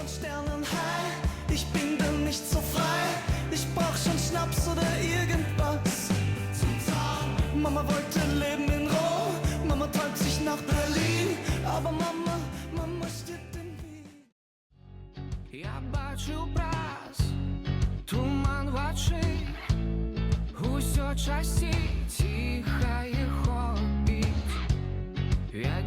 und Sternen high. Ich bin dann nicht so frei. Ich brauch schon Schnaps oder irgendwas zum Zahn. Mama wollte leben in Rom, Mama träumt sich nach Berlin, aber Mama stirbt in Wien. Я бачу праз, туман в очі, усьо часі тихає хобіт. Я